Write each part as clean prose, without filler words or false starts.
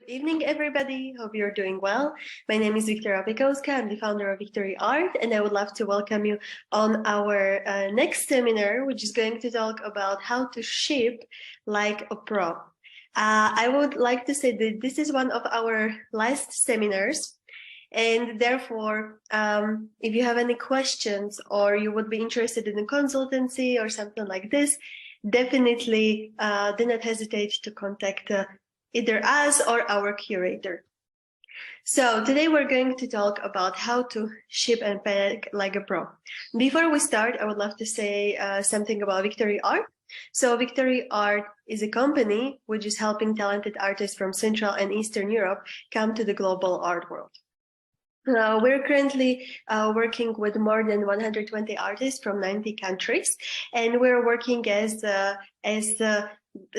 Good evening, everybody. Hope you're doing well. My name is Victoria Pikowska. I'm the founder of Victory Art, and I would love to welcome you on our next seminar, which is going to talk about how to ship like a pro. I would like to say that this is one of our last seminars, and therefore, if you have any questions or you would be interested in a consultancy or something like this, definitely do not hesitate to contact either us or our curator. So today we're going to talk about how to ship and pack like a pro. Before we start, I would love to say something about Victory Art. So Victory Art is a company which is helping talented artists from Central and Eastern Europe come to the global art world. We're currently working with more than 120 artists from 90 countries, and we're working as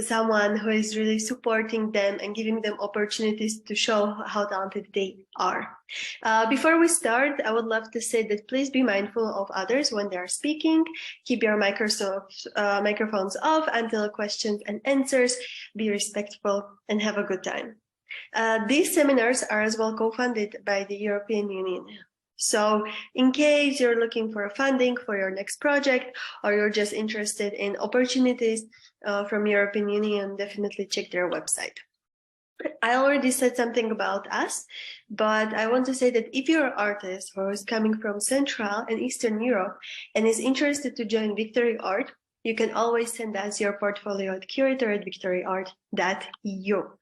someone who is really supporting them and giving them opportunities to show how talented they are. Before we start, I would love to say that please be mindful of others when they are speaking. Keep your microphones off until questions and answers. Be respectful and have a good time. These seminars are as well co-funded by the European Union. So in case you're looking for funding for your next project, or you're just interested in opportunities from European Union, definitely check their website. I already said something about us, but I want to say that if you're an artist who is coming from Central and Eastern Europe and is interested to join Victory Art, you can always send us your portfolio at curator@victoryart.eu.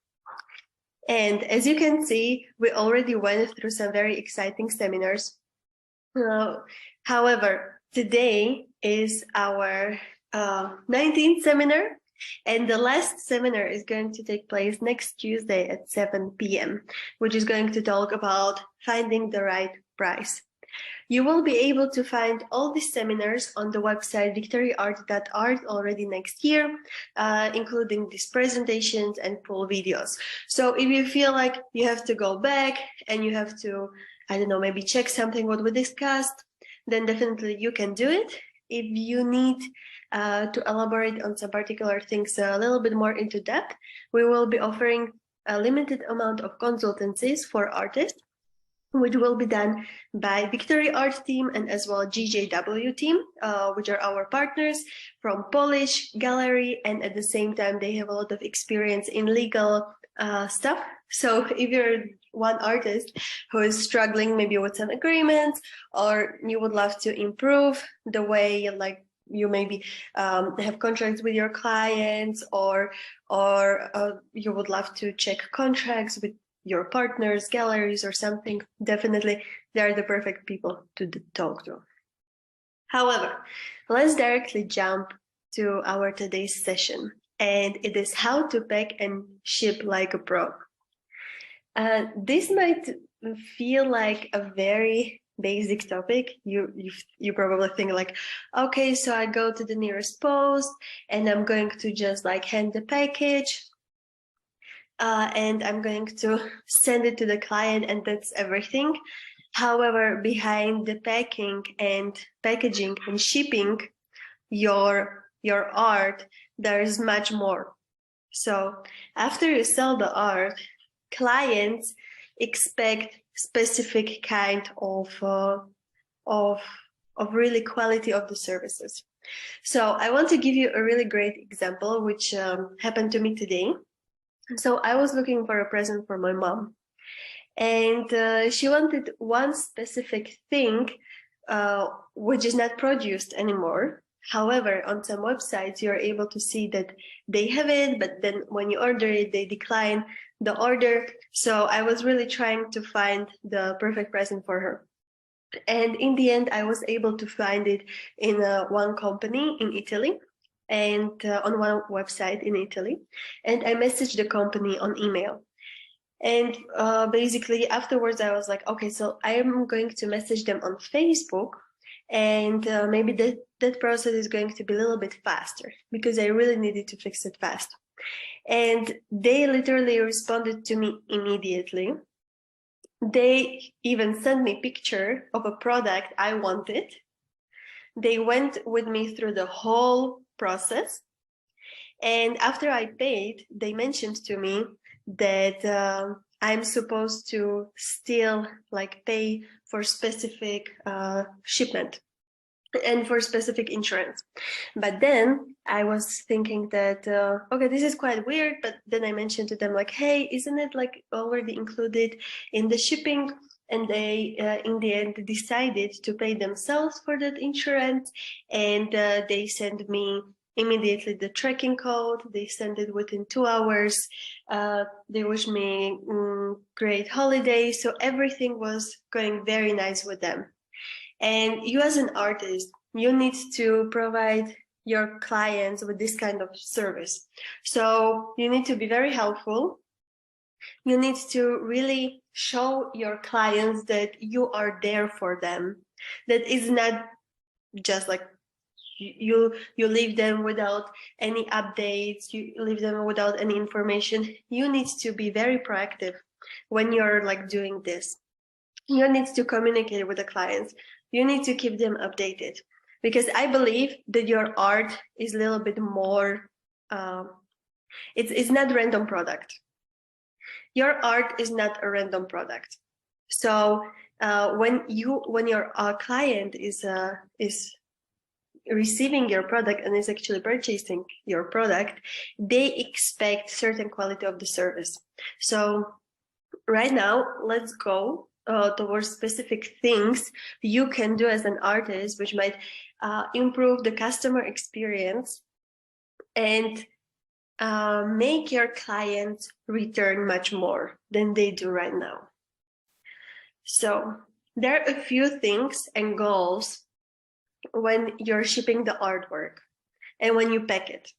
And as you can see, we already went through some very exciting seminars. However, today is our 19th seminar, and the last seminar is going to take place next Tuesday at 7 p.m., which is going to talk about finding the right price. You will be able to find all these seminars on the website victoryart.art already next year, including these presentations and full videos. So if you feel like you have to go back and you have to, I don't know, maybe check something what we discussed, then definitely you can do it. If you need to elaborate on some particular things a little bit more into depth, we will be offering a limited amount of consultancies for artists, which will be done by Victory Art team and as well GJW team, which are our partners from Polish gallery, and at the same time they have a lot of experience in legal stuff. So if you're one artist who is struggling maybe with some agreements, or you would love to improve the way like you maybe have contracts with your clients, or you would love to check contracts with your partners, galleries, or something, definitely they are the perfect people to talk to. However, let's directly jump to our today's session, and it is how to pack and ship like a pro. This might feel like a very basic topic. You probably think like, okay, so I go to the nearest post and I'm going to just like hand the package, and I'm going to send it to the client, and that's everything. However, behind the packing and packaging and shipping your art, there is much more. So after you sell the art, clients expect specific kind of really quality of the services. So I want to give you a really great example, which happened to me today. So I was looking for a present for my mom, and she wanted one specific thing, which is not produced anymore. However, on some websites, you're able to see that they have it, but then when you order it, they decline the order. So I was really trying to find the perfect present for her. And in the end, I was able to find it in one company in Italy, and on one website in Italy, and I messaged the company on email. And basically afterwards I was like, okay, so I am going to message them on Facebook, and maybe that process is going to be a little bit faster because I really needed to fix it fast. And they literally responded to me immediately. They even sent me a picture of a product I wanted. They went with me through the whole process. And after I paid, they mentioned to me that I'm supposed to still like pay for specific shipment and for specific insurance. But then I was thinking that, okay, this is quite weird. But then I mentioned to them like, hey, isn't it like already included in the shipping? And they, in the end, decided to pay themselves for that insurance. And they sent me immediately the tracking code. They sent it within 2 hours. They wished me great holidays. So everything was going very nice with them. And you as an artist, you need to provide your clients with this kind of service. So you need to be very helpful. You need to really show your clients that you are there for them. That is not just like you leave them without any updates, you leave them without any information. You need to be very proactive when you're like doing this. You need to communicate with the clients. You need to keep them updated, because I believe that your art is a little bit more, it's not random product. Your art is not a random product. So when your client is receiving your product and is actually purchasing your product, they expect certain quality of the service. So right now, let's go towards specific things you can do as an artist, which might improve the customer experience and make your clients return much more than they do right now. So there are a few things and goals when you're shipping the artwork and when you pack it.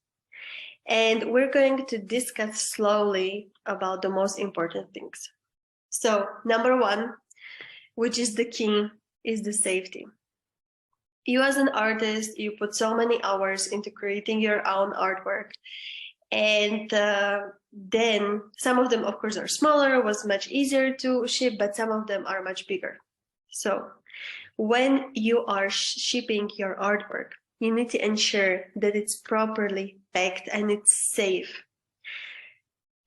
And we're going to discuss slowly about the most important things. So number one, which is the key, is the safety. You as an artist, you put so many hours into creating your own artwork. And then some of them, of course, are smaller, was much easier to ship, but some of them are much bigger. So when you are shipping your artwork, you need to ensure that it's properly packed and it's safe.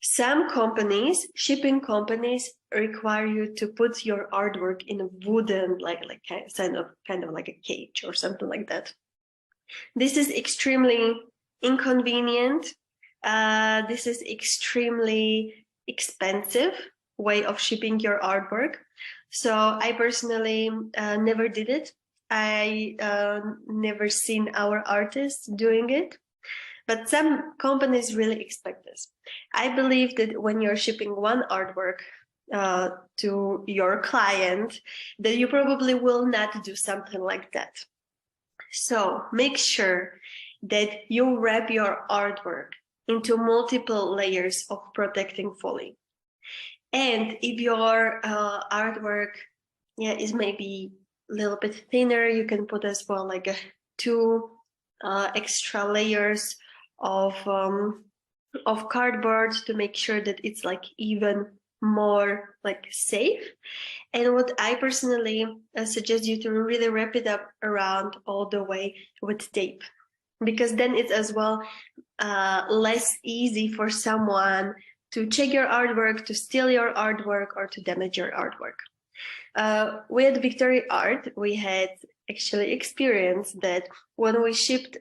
Some companies, shipping companies, require you to put your artwork in a wooden, kind of like a cage or something like that. This is extremely inconvenient. This is extremely expensive way of shipping your artwork. So I personally never did it. I never seen our artists doing it. But some companies really expect this. I believe that when you're shipping one artwork to your client, that you probably will not do something like that. So make sure that you wrap your artwork into multiple layers of protecting foil. And if your artwork is maybe a little bit thinner, you can put as well like 2 extra layers of cardboard to make sure that it's like even more like safe. And what I personally suggest you to really wrap it up around all the way with tape, because then it's as well less easy for someone to check your artwork, to steal your artwork, or to damage your artwork. With Victory Art, we had actually experienced that when we shipped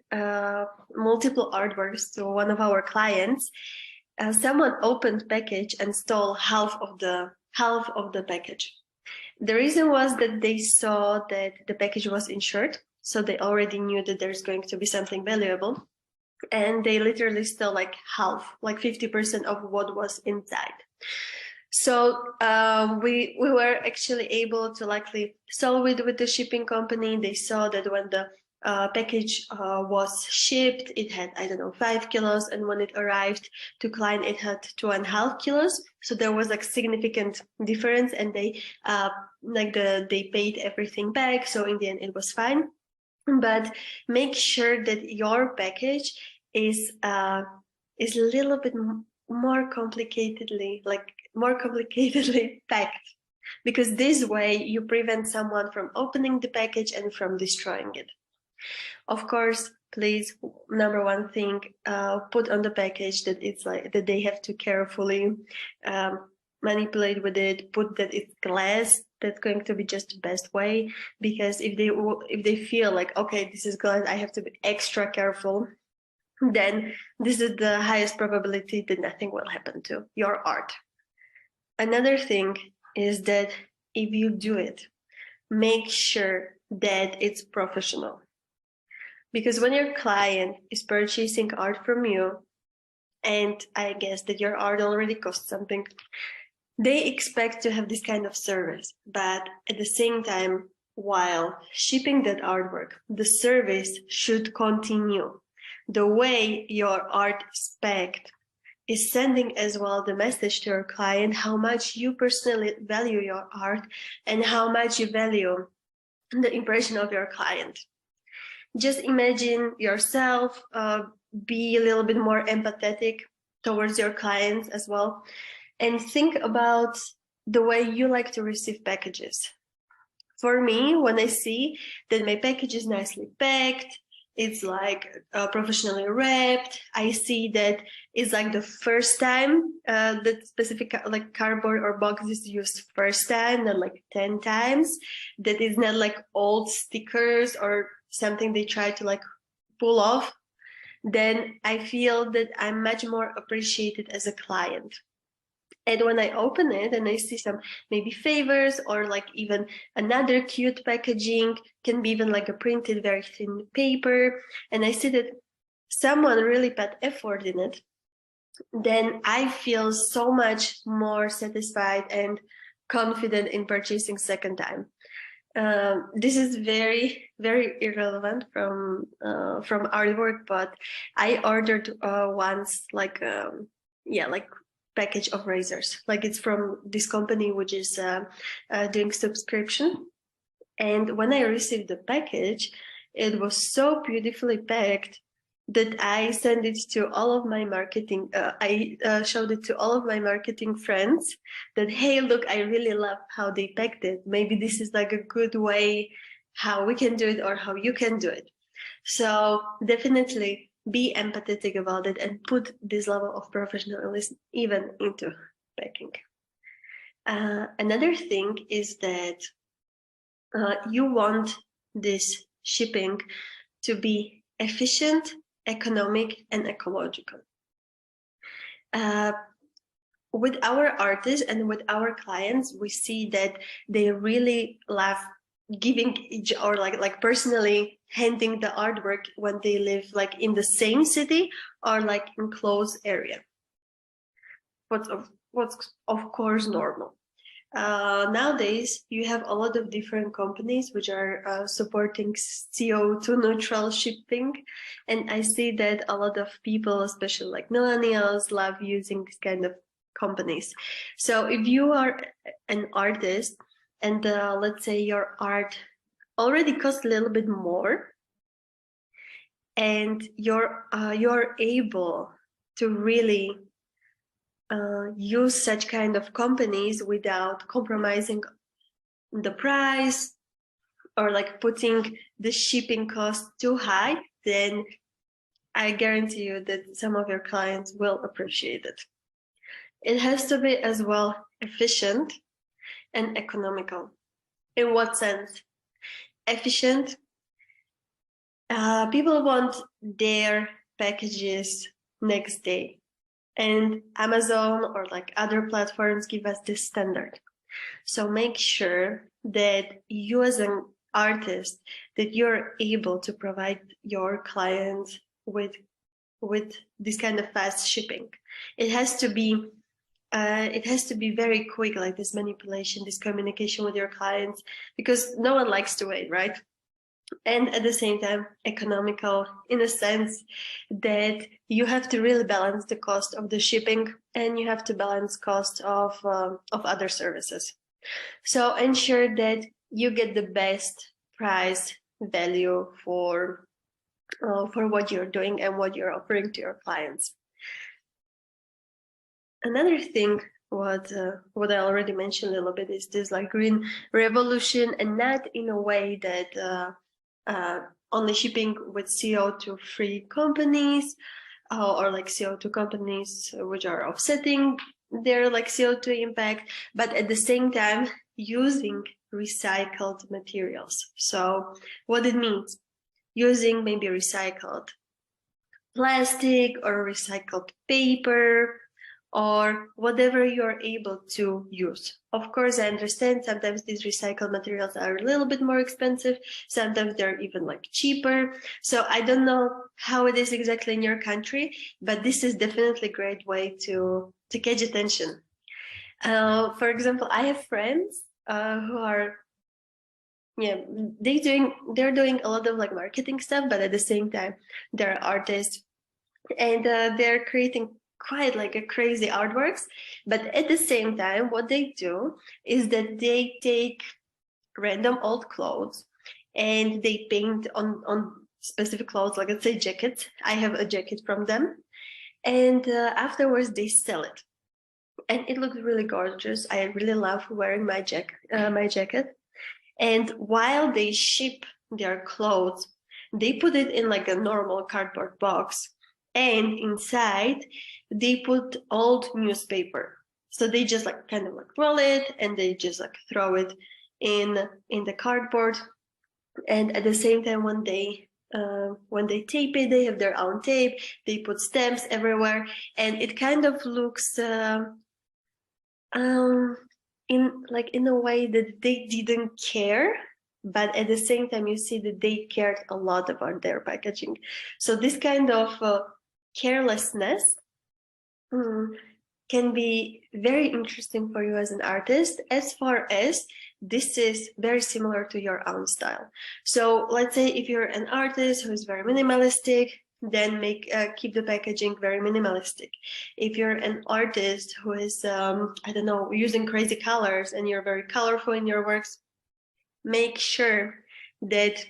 multiple artworks to one of our clients, someone opened package and stole half of the package. The reason was that they saw that the package was insured, so they already knew that there's going to be something valuable, and they literally stole like half, like 50% of what was inside. So we were actually able to likely solve it with the shipping company. They saw that when the package was shipped, it had, I don't know, 5 kilos, and when it arrived to client, it had 2.5 kilos. So there was like significant difference, and they they paid everything back. So in the end, it was fine. But make sure that your package is a little bit more complicatedly packed, because this way you prevent someone from opening the package and from destroying it. Of course, please, number one thing, put on the package that it's like that they have to carefully manipulate with it, put that it's glass. That's going to be just the best way, because if they feel like, okay, this is glass, I have to be extra careful, then this is the highest probability that nothing will happen to your art. Another thing is that if you do it, make sure that it's professional. Because when your client is purchasing art from you, and I guess that your art already costs something, they expect to have this kind of service. But at the same time, while shipping that artwork, the service should continue. The way your art is packed is sending as well the message to your client how much you personally value your art and how much you value the impression of your client. Just imagine yourself, be a little bit more empathetic towards your clients as well, and think about the way you like to receive packages. For me, when I see that my package is nicely packed, it's like professionally wrapped, I see that it's like the first time that specific like cardboard or box is used first time, not like 10 times, that is not like old stickers or something they try to like pull off, then I feel that I'm much more appreciated as a client. And when I open it and I see some maybe favors or like even another cute packaging, can be even like a printed very thin paper, and I see that someone really put effort in it, then I feel so much more satisfied and confident in purchasing second time. This is very, very irrelevant from artwork, but I ordered once like like package of razors. Like it's from this company which is doing subscription. And when I received the package, it was so beautifully packed that I sent it to all of my marketing. I showed it to all of my marketing friends that, hey, look, I really love how they packed it. Maybe this is like a good way how we can do it or how you can do it. So definitely be empathetic about it and put this level of professionalism even into packing. Another thing is that you want this shipping to be efficient, economic, and ecological. With our artists and with our clients, we see that they really love giving each or like personally handing the artwork when they live like in the same city or like in close area. What's of course normal. Nowadays, you have a lot of different companies which are supporting CO2 neutral shipping. And I see that a lot of people, especially like millennials, love using this kind of companies. So if you are an artist and let's say your art already costs a little bit more and you're able to really use such kind of companies without compromising the price or like putting the shipping cost too high, then I guarantee you that some of your clients will appreciate it. It has to be as well efficient and economical. In what sense? Efficient. People want their packages next day. And Amazon or like other platforms give us this standard. So make sure that you as an artist, that you're able to provide your clients with this kind of fast shipping. It has to be very quick, like this manipulation, this communication with your clients, because no one likes to wait, right? And at the same time economical, in a sense that you have to really balance the cost of the shipping and you have to balance cost of other services. So ensure that you get the best price value for what you're doing and what you're offering to your clients. Another thing what I already mentioned a little bit is this like green revolution, and not in a way that only shipping with CO2-free companies, or like CO2 companies which are offsetting their like CO2 impact, but at the same time using recycled materials. So what it means, using maybe recycled plastic or recycled paper or whatever you're able to use. Of course, I understand sometimes these recycled materials are a little bit more expensive. Sometimes they're even like cheaper. So I don't know how it is exactly in your country, but this is definitely a great way to catch attention. For example, I have friends who are, yeah, they're doing a lot of like marketing stuff, but at the same time, they're artists and they're creating quite like a crazy artworks. But at the same time, what they do is that they take random old clothes and they paint on specific clothes, like let's say jackets. I have a jacket from them, and afterwards they sell it, and it looks really gorgeous. I really love wearing my jacket. And while they ship their clothes, they put it in like a normal cardboard box, and inside they put old newspaper. So they just like kind of like roll it and they just like throw it in the cardboard. And at the same time, when they tape it, they have their own tape. They put stamps everywhere, and it kind of looks in a way that they didn't care, but at the same time you see that they cared a lot about their packaging. So this kind of carelessness can be very interesting for you as an artist, as far as this is very similar to your own style. So let's say if you're an artist who is very minimalistic, then keep the packaging very minimalistic. If you're an artist who is, I don't know, using crazy colors and you're very colorful in your works, make sure that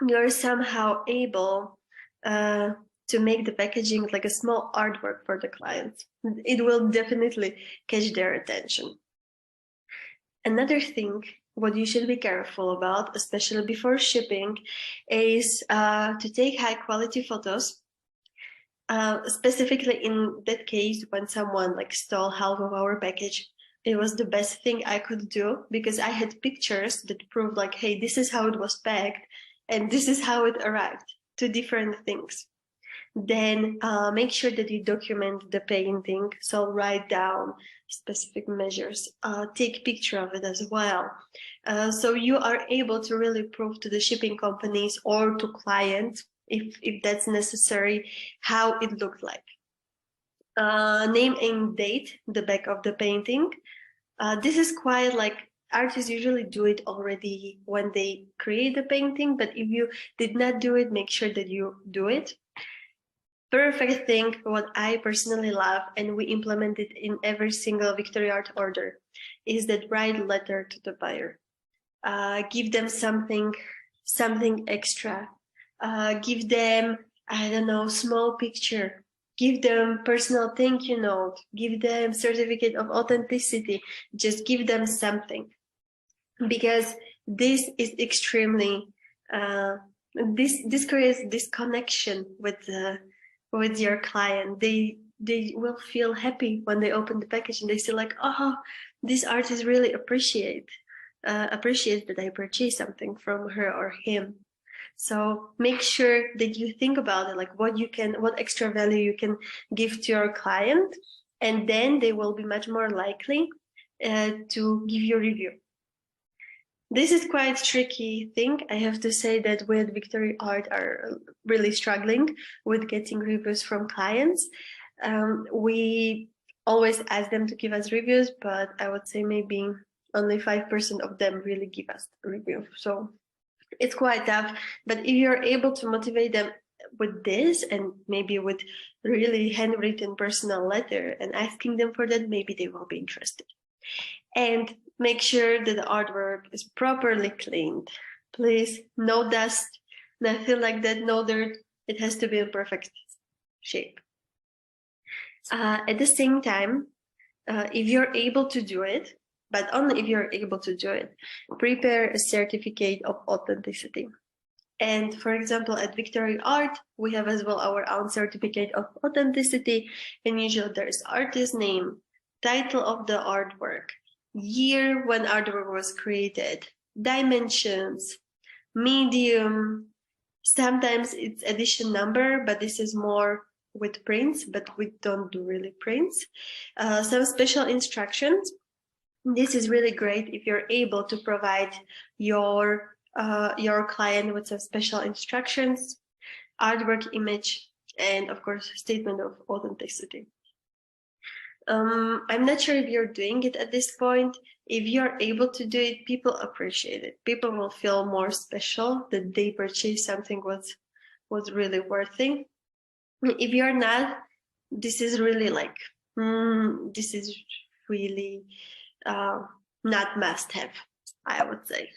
you're somehow able to make the packaging like a small artwork for the client. It will definitely catch their attention. Another thing, what you should be careful about, especially before shipping, is to take high quality photos. Specifically in that case, when someone like stole half of our package, it was the best thing I could do, because I had pictures that proved like, hey, this is how it was packed and this is how it arrived, two different things. Then make sure that you document the painting. So write down specific measures, take picture of it as well. So you are able to really prove to the shipping companies or to clients, if that's necessary, how it looked like. Name and date the back of the painting. This is quite like, artists usually do it already when they create the painting, but if you did not do it, make sure that you do it. Perfect thing, what I personally love, and we implement it in every single Victory Art order, is that write letter to the buyer. Give them something extra. Give them, I don't know, small picture. Give them personal thank you note. Give them certificate of authenticity. Just give them something, because this is extremely this creates this connection with your client. They will feel happy when they open the package and they see like, oh, this artist really appreciates that I purchased something from her or him. So make sure that you think about it, like what extra value you can give to your client, and then they will be much more likely to give you a review. This is quite a tricky thing. I have to say that with Victory Art are really struggling with getting reviews from clients. We always ask them to give us reviews, but I would say maybe only 5% of them really give us a review. So it's quite tough, but if you're able to motivate them with this, and maybe with really handwritten personal letter and asking them for that, maybe they will be interested. And make sure that the artwork is properly cleaned. Please, no dust, nothing like that, no dirt. It has to be in perfect shape. At the same time, if you're able to do it, but only if you're able to do it, prepare a certificate of authenticity. And for example, at Victory Art, we have as well our own certificate of authenticity. And usually there's artist name, title of the artwork, year when artwork was created, dimensions, medium. Sometimes it's edition number, but this is more with prints, but we don't do really prints. Some special instructions. This is really great if you're able to provide your client with some special instructions, artwork image, and of course, statement of authenticity. I'm not sure if you're doing it at this point. If you're able to do it, people appreciate it. People will feel more special that they purchased something was really worthy. If you're not, this is really like, this is really not must have, I would say.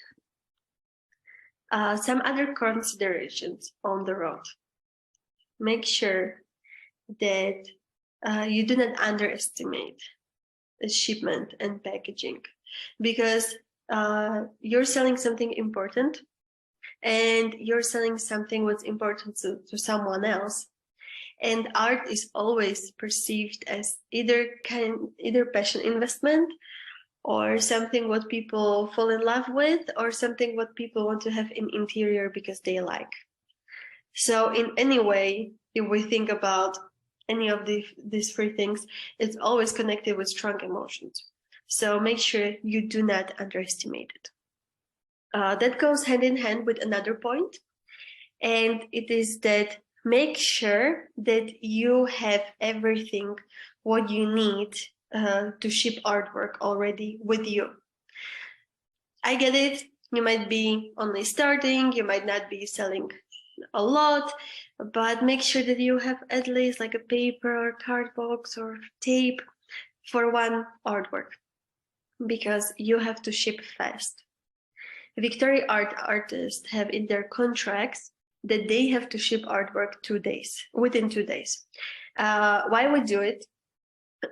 Some other considerations on the road. Make sure that you do not underestimate the shipment and packaging, because you're selling something important and you're selling something what's important to someone else. And art is always perceived as either passion investment, or something what people fall in love with, or something what people want to have in interior because they like. So in any way, if we think about any of these three things, it's always connected with strong emotions. So make sure you do not underestimate it. That goes hand in hand with another point, and it is that make sure that you have everything what you need to ship artwork already with you. I get it. You might be only starting, you might not be selling a lot, but make sure that you have at least like a paper or card box or tape for one artwork, because you have to ship fast. Victory art artists have in their contracts that they have to ship artwork within 2 days. Why we do it?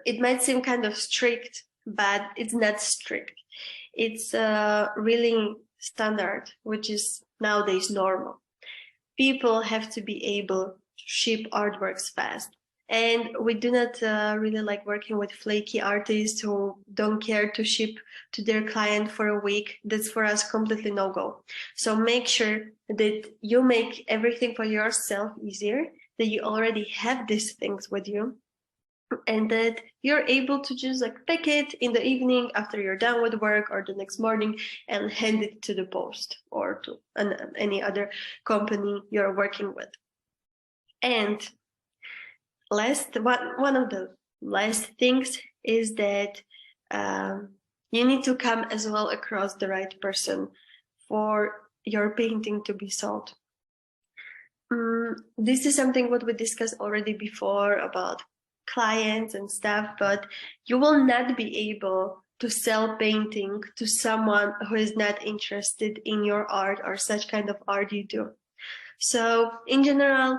It might seem kind of strict, but it's not strict. It's really standard, which is nowadays normal. People have to be able to ship artworks fast. And we do not really like working with flaky artists who don't care to ship to their client for a week. That's for us completely no-go. So make sure that you make everything for yourself easier, that you already have these things with you, and that you're able to just like pick it in the evening after you're done with work or the next morning and hand it to the post or to any other company you're working with. And one of the last things is that you need to come as well across the right person for your painting to be sold. This is something what we discussed already before about clients and stuff, but you will not be able to sell painting to someone who is not interested in your art or such kind of art you do. So in general,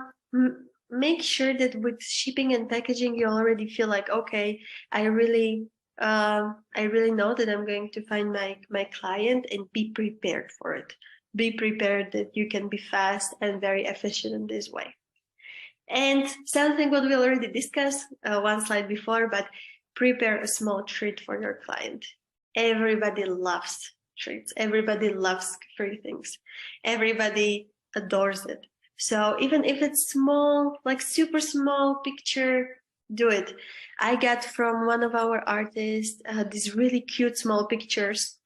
make sure that with shipping and packaging, you already feel like, okay, I really know that I'm going to find my client, and be prepared for it. Be prepared that you can be fast and very efficient in this way. And something what we already discussed one slide before, but prepare a small treat for your client. Everybody loves treats. Everybody loves free things. Everybody adores it. So even if it's small, like super small picture, do it. I got from one of our artists these really cute small pictures,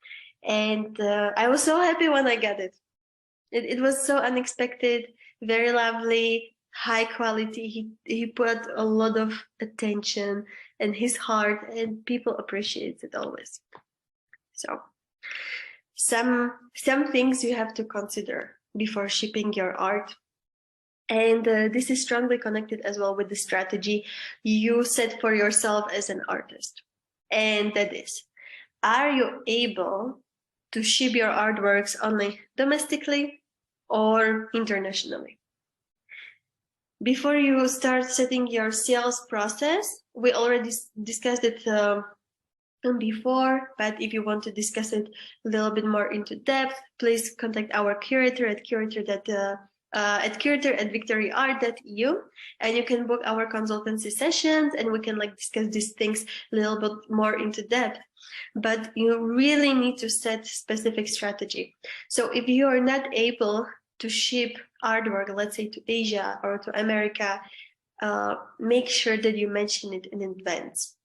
and I was so happy when I got it. It was so unexpected, very lovely, high quality. He put a lot of attention and his heart, and people appreciate it always. So some things you have to consider before shipping your art. And this is strongly connected as well with the strategy you set for yourself as an artist. And that is, are you able to ship your artworks only domestically or internationally? Before you start setting your sales process, we already discussed it before, but if you want to discuss it a little bit more into depth, please contact our curator at curator@victoryart.eu, and you can book our consultancy sessions, and we can discuss these things a little bit more into depth. But you really need to set specific strategy. So if you are not able to ship artwork, let's say to Asia or to America, make sure that you mention it in advance.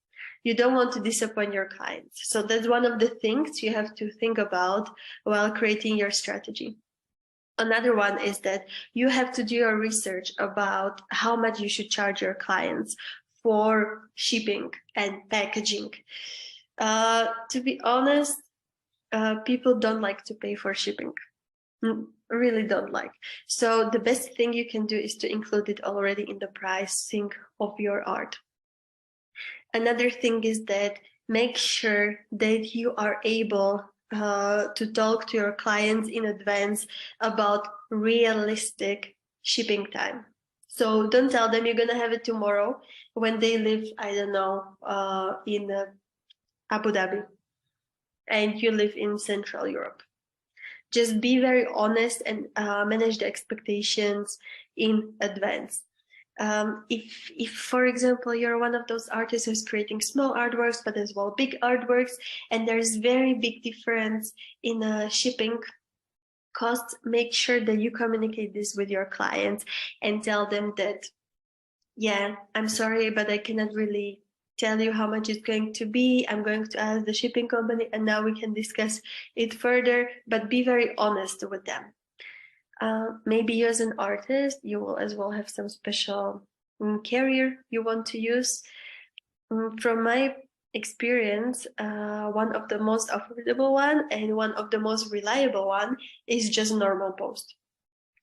You don't want to disappoint your clients. So that's one of the things you have to think about while creating your strategy. Another one is that you have to do your research about how much you should charge your clients for shipping and packaging. To be honest, people don't like to pay for shipping. Really don't like. So the best thing you can do is to include it already in the pricing of your art. Another thing is that make sure that you are able to talk to your clients in advance about realistic shipping time. So don't tell them you're going to have it tomorrow when they live, I don't know, in Abu Dhabi and you live in Central Europe. Just be very honest and manage the expectations in advance. If, for example, you're one of those artists who's creating small artworks, but as well big artworks, and there's very big difference in shipping costs, make sure that you communicate this with your clients and tell them that, yeah, I'm sorry, but I cannot really tell you how much it's going to be. I'm going to ask the shipping company, and now we can discuss it further, but be very honest with them. Maybe you as an artist, you will as well have some special carrier you want to use. From my experience, one of the most affordable one and one of the most reliable one is just normal post.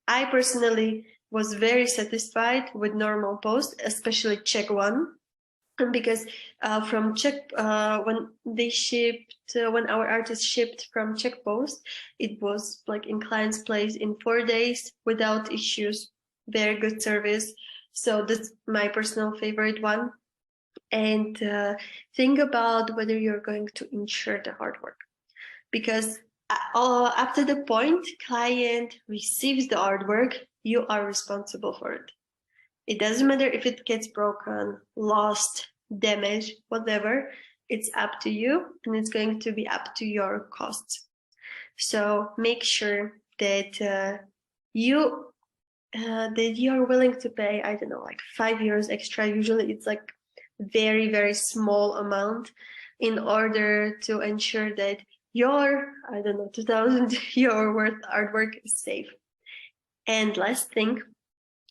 I personally was very satisfied with normal post, especially Czech one, because from Czech, when they shipped, when our artist shipped from Czech Post, it was in client's place in 4 days without issues, very good service. So that's my personal favorite one. And think about whether you're going to insure the artwork, because up to the point client receives the artwork, you are responsible for it. It doesn't matter if it gets broken, lost, damaged, whatever, it's up to you, and it's going to be up to your costs. So make sure that you are willing to pay, I don't know, 5 euros extra. Usually it's very, very small amount in order to ensure that your, I don't know, 2,000 euro worth artwork is safe. And last thing,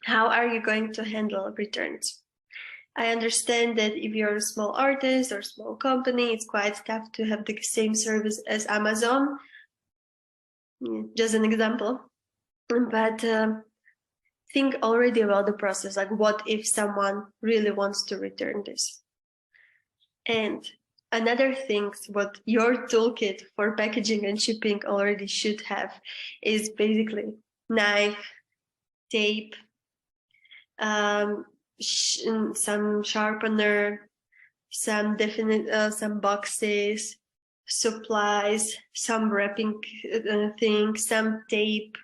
how are you going to handle returns? I understand that if you're a small artist or small company, it's quite tough to have the same service as Amazon. Just an example. But think already about the process. What if someone really wants to return this? And another thing, what your toolkit for packaging and shipping already should have is basically knife, tape, some sharpener, some boxes, supplies, some wrapping things, some tape,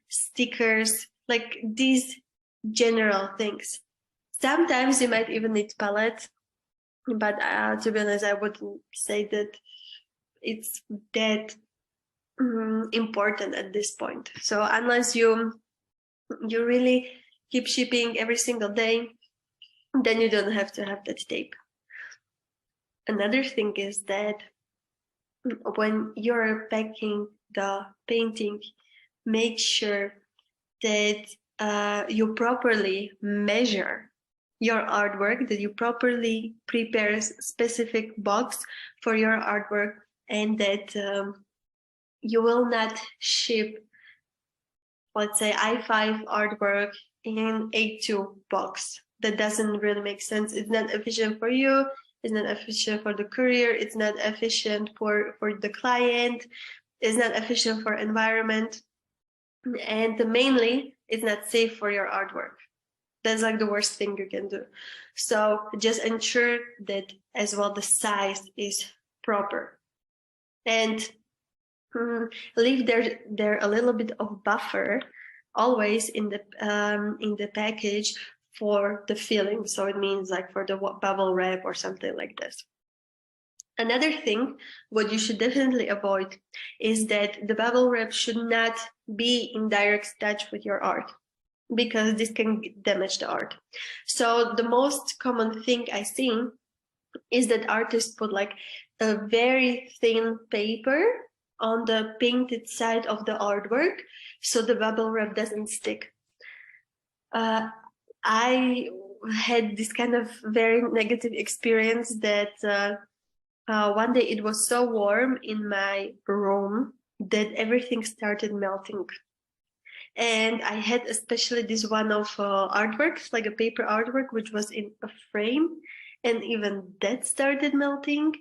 stickers, these general things. Sometimes you might even need palette, but to be honest, I wouldn't say that it's that important at this point. So unless you really keep shipping every single day, then you don't have to have that tape. Another thing is that when you're packing the painting, make sure that you properly measure your artwork, that you properly prepare a specific box for your artwork, and that you will not ship, let's say, I5 artwork in A2 box. That doesn't really make sense. It's not efficient for you, it's not efficient for the courier, it's not efficient for the client, it's not efficient for environment, and mainly it's not safe for your artwork. That's the worst thing you can do. So just ensure that as well the size is proper, and leave there a little bit of buffer always in the package for the filling. So it means like for the bubble wrap or something like this. Another thing, what you should definitely avoid is that the bubble wrap should not be in direct touch with your art, because this can damage the art. So the most common thing I see is that artists put like a very thin paper on the painted side of the artwork, so the bubble wrap doesn't stick. I had this kind of very negative experience that one day it was so warm in my room that everything started melting. And I had especially this one of artworks, like a paper artwork, which was in a frame, and even that started melting.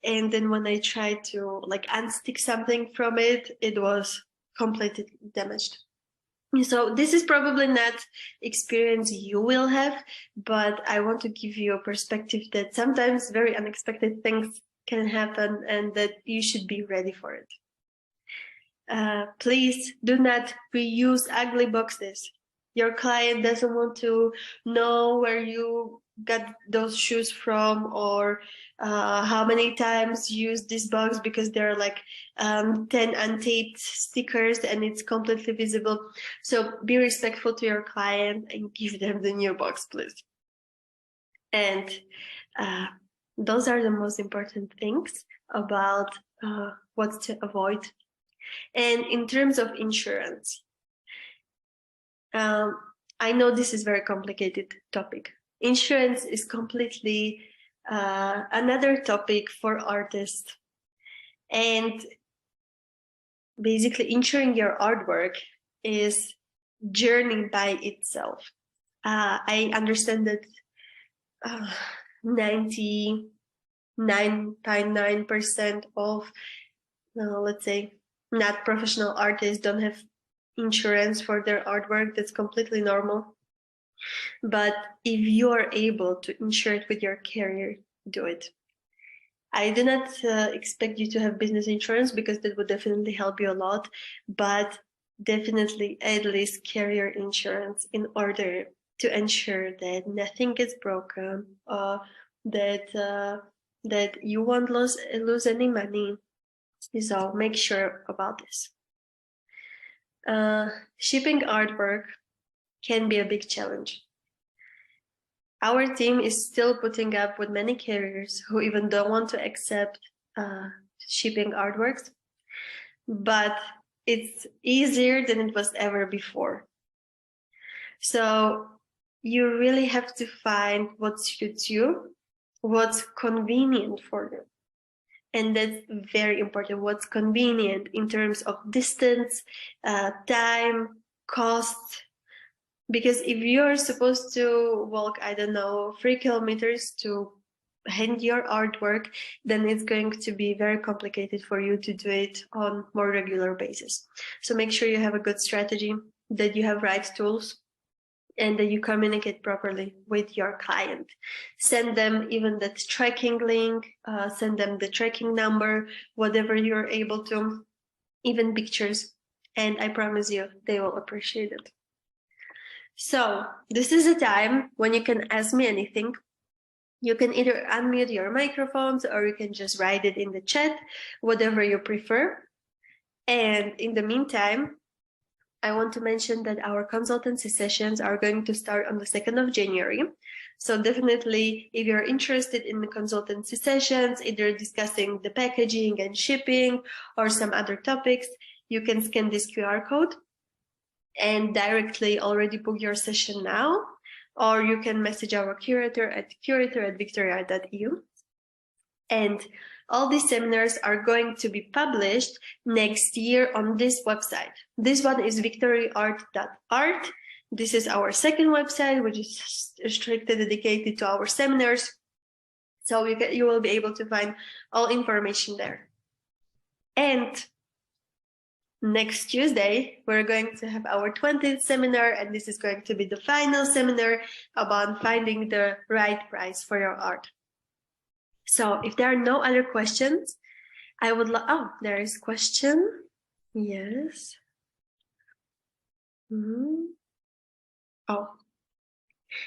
And then when I tried to like unstick something from it, it was completely damaged. So this is probably not experience you will have, but I want to give you a perspective that sometimes very unexpected things can happen and that you should be ready for it. Please do not reuse ugly boxes. Your client doesn't want to know where you got those shoes from, or how many times you use this box, because there are like 10 untaped stickers and it's completely visible. So be respectful to your client and give them the new box, please. And those are the most important things about what to avoid. And in terms of insurance, I know this is a very complicated topic. Insurance is completely another topic for artists. And basically insuring your artwork is journey by itself. I understand that 99.9% of, let's say, not professional artists don't have insurance for their artwork. That's completely normal. But if you are able to insure it with your carrier, do it. I do not expect you to have business insurance, because that would definitely help you a lot, but definitely at least carrier insurance in order to ensure that nothing gets broken, that you won't lose any money. So make sure about this. Shipping artwork can be a big challenge. Our team is still putting up with many carriers who even don't want to accept shipping artworks, but it's easier than it was ever before. So you really have to find what suits you, what's convenient for you. And that's very important, what's convenient in terms of distance, time, cost. Because if you're supposed to walk, I don't know, 3 kilometers to hand your artwork, then it's going to be very complicated for you to do it on more regular basis. So make sure you have a good strategy, that you have right tools, and that you communicate properly with your client. Send them even the tracking link, send them the tracking number, whatever you're able to, even pictures, and I promise you they will appreciate it. So this is a time when you can ask me anything. You can either unmute your microphones or you can just write it in the chat, whatever you prefer. And in the meantime, I want to mention that our consultancy sessions are going to start on the 2nd of January. So definitely, if you're interested in the consultancy sessions, either discussing the packaging and shipping or some other topics, you can scan this QR code and directly already book your session now, or you can message our curator at curator@victoriaart.eu. And all these seminars are going to be published next year on this website. This one is victoriaart.art. This is our second website, which is strictly dedicated to our seminars. So you will be able to find all information there. And next Tuesday, we're going to have our 20th seminar, and this is going to be the final seminar about finding the right price for your art. So if there are no other questions, I would love, oh, there is a question. Yes. Oh,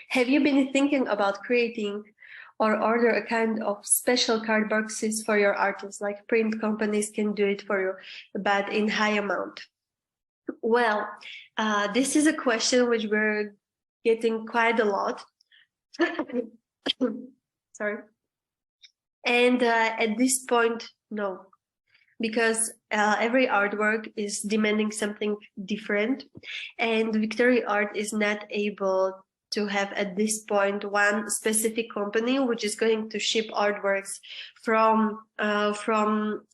have you been thinking about creating or order a kind of special card boxes for your artists, like print companies can do it for you, but in high amount? Well, this is a question which we're getting quite a lot. Sorry. And at this point, no, because every artwork is demanding something different, and Victoria Art is not able to have at this point one specific company which is going to ship artworks from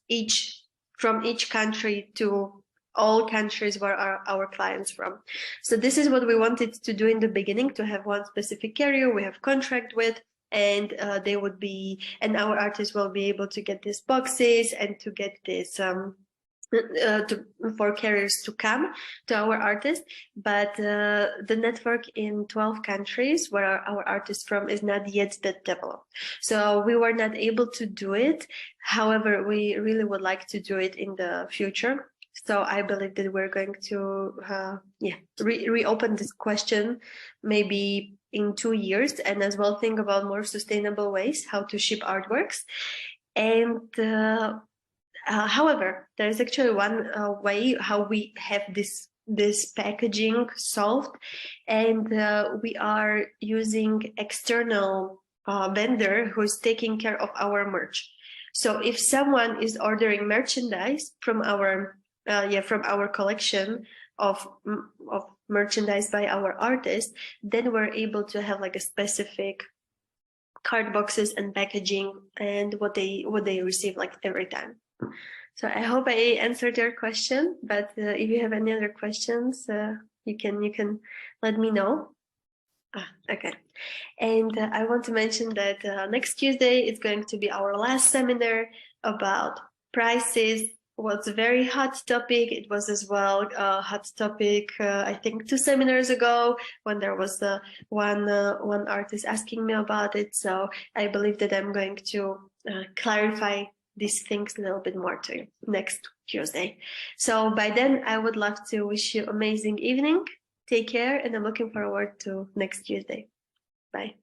each country to all countries where our clients from. So this is what we wanted to do in the beginning, to have one specific carrier we have contract with, and they would be, and our artists will be able to get these boxes and to get this for carriers to come to our artists. But the network in 12 countries where our artists from is not yet that developed, so we were not able to do it. However, we really would like to do it in the future. So I believe that we're going to reopen this question maybe in 2 years, and as well think about more sustainable ways how to ship artworks. And however, there is actually one way how we have this packaging solved, and we are using external vendor who's taking care of our merch. So if someone is ordering merchandise from our collection of merchandise by our artists, then we're able to have like a specific card boxes and packaging and what they receive like every time. So I hope I answered your question, but if you have any other questions, you can let me know. Okay. And I want to mention that next Tuesday is going to be our last seminar about prices. Was a very hot topic. It was as well a hot topic, I think 2 seminars ago, when there was one artist asking me about it. So I believe that I'm going to clarify these things a little bit more to you next Tuesday. So by then, I would love to wish you amazing evening. Take care, and I'm looking forward to next Tuesday. Bye.